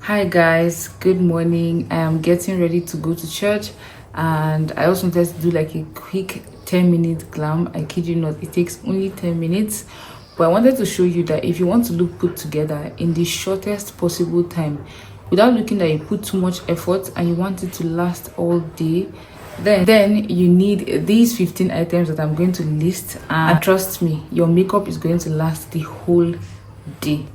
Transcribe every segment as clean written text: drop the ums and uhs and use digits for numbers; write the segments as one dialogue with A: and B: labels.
A: Hi guys, good morning. I am getting ready to go to church and I also wanted to do like a quick 10-minute glam. I kid you not, it takes only 10 minutes. But I wanted to show you that if you want to look put together in the shortest possible time, without looking that you put too much effort and you want it to last all day, then you need these 15 items that I'm going to list, and trust me, your makeup is going to last the whole day.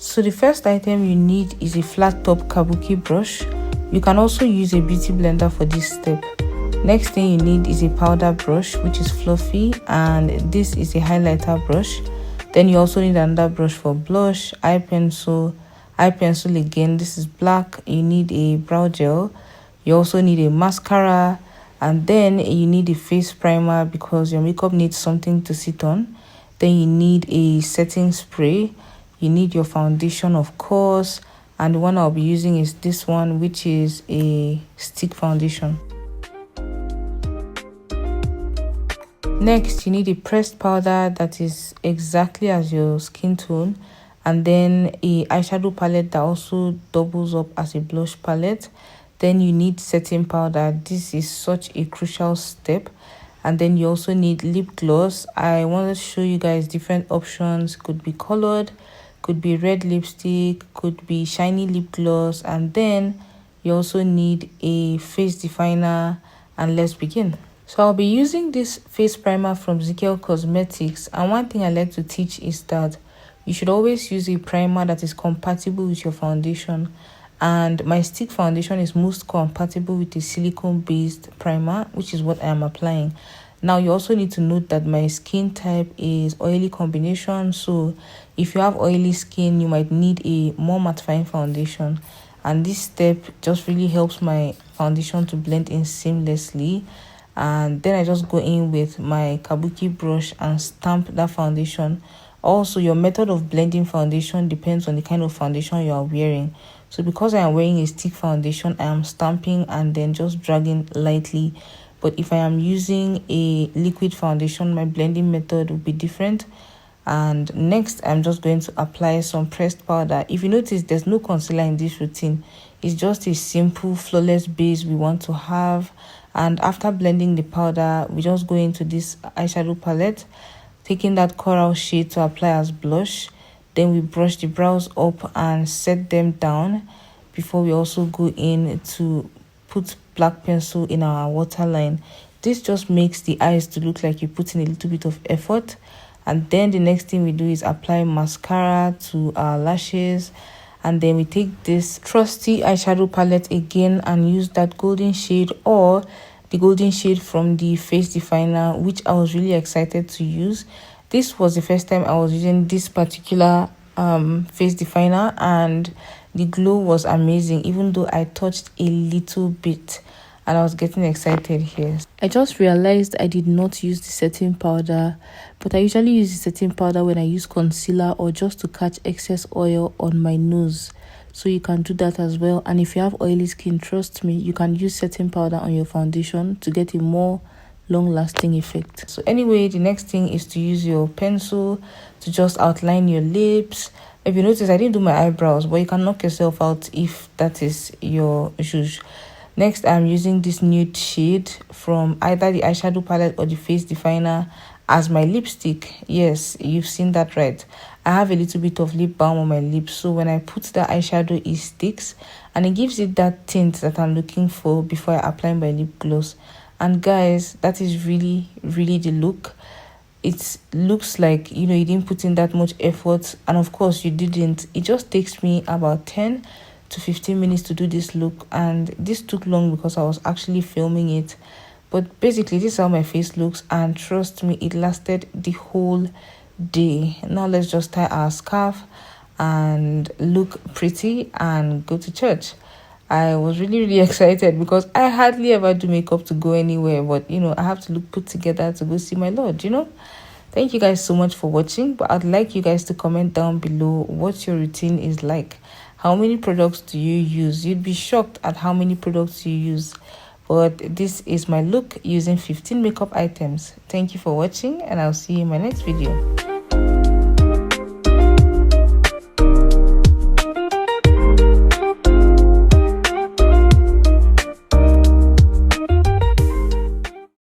A: So the first item you need is a flat top kabuki brush. You can also use a beauty blender for this step. Next thing you need is a powder brush, which is fluffy, and this is a highlighter brush. Then you also need another brush for blush, eye pencil again, this is black. You need a brow gel. You also need a mascara, and then you need a face primer because your makeup needs something to sit on. Then you need a setting spray. You need your foundation, of course, and the one I'll be using is this one, which is a stick foundation. Next, you need a pressed powder that is exactly as your skin tone, and then a eyeshadow palette that also doubles up as a blush palette. Then you need setting powder. This is such a crucial step. And then you also need lip gloss. I want to show you guys different options. Could be colored, could be red lipstick, could be shiny lip gloss, and then you also need a face definer. And let's begin. So I'll be using this face primer from Zikel Cosmetics, and one thing I like to teach is that you should always use a primer that is compatible with your foundation, and my stick foundation is most compatible with a silicone based primer, which is what I am applying. Now you also need to note that my skin type is oily combination, so if you have oily skin you might need a more mattifying foundation, and this step just really helps my foundation to blend in seamlessly. And then I just go in with my kabuki brush and stamp that foundation. Also, your method of blending foundation depends on the kind of foundation you are wearing. So because I am wearing a stick foundation, I am stamping and then just dragging lightly. But if I am using a liquid foundation, my blending method will be different. And next, I'm just going to apply some pressed powder. If you notice, there's no concealer in this routine. It's just a simple, flawless base we want to have. And after blending the powder, we just go into this eyeshadow palette, taking that coral shade to apply as blush. Then we brush the brows up and set them down before we also go in to put black pencil in our waterline. This just makes the eyes to look like you put in a little bit of effort. And then the next thing we do is apply mascara to our lashes. And then we take this trusty eyeshadow palette again and use that golden shade or the golden shade from the face definer, which I was really excited to use. This was the first time I was using this particular face definer, and the glow was amazing, even though I touched a little bit and I was getting excited here. I just realized I did not use the setting powder, but I usually use the setting powder when I use concealer or just to catch excess oil on my nose. So you can do that as well. And if you have oily skin, trust me, you can use setting powder on your foundation to get a more long-lasting effect. So anyway, the next thing is to use your pencil to just outline your lips. If you notice, I didn't do my eyebrows, but you can knock yourself out if that is your issue. Next, I'm using this nude shade from either the eyeshadow palette or the face definer as my lipstick. Yes, you've seen that right. I have a little bit of lip balm on my lips, so when I put the eyeshadow, it sticks and it gives it that tint that I'm looking for before I apply my lip gloss. And guys, that is really the look. It looks like, you didn't put in that much effort, and of course you didn't. It just takes me about 10 to 15 minutes to do this look, and this took long because I was actually filming it. But basically, this is how my face looks, and trust me, it lasted the whole day. Now let's just tie our scarf and look pretty and go to church. I was really excited because I hardly ever do makeup to go anywhere, but I have to look put together to go see my Lord. Thank you guys so much for watching, but I'd like you guys to comment down below what your routine is like. How many products do you use? You'd be shocked at how many products you use. But this is my look using 15 makeup items. Thank you for watching, and I'll see you in my next video.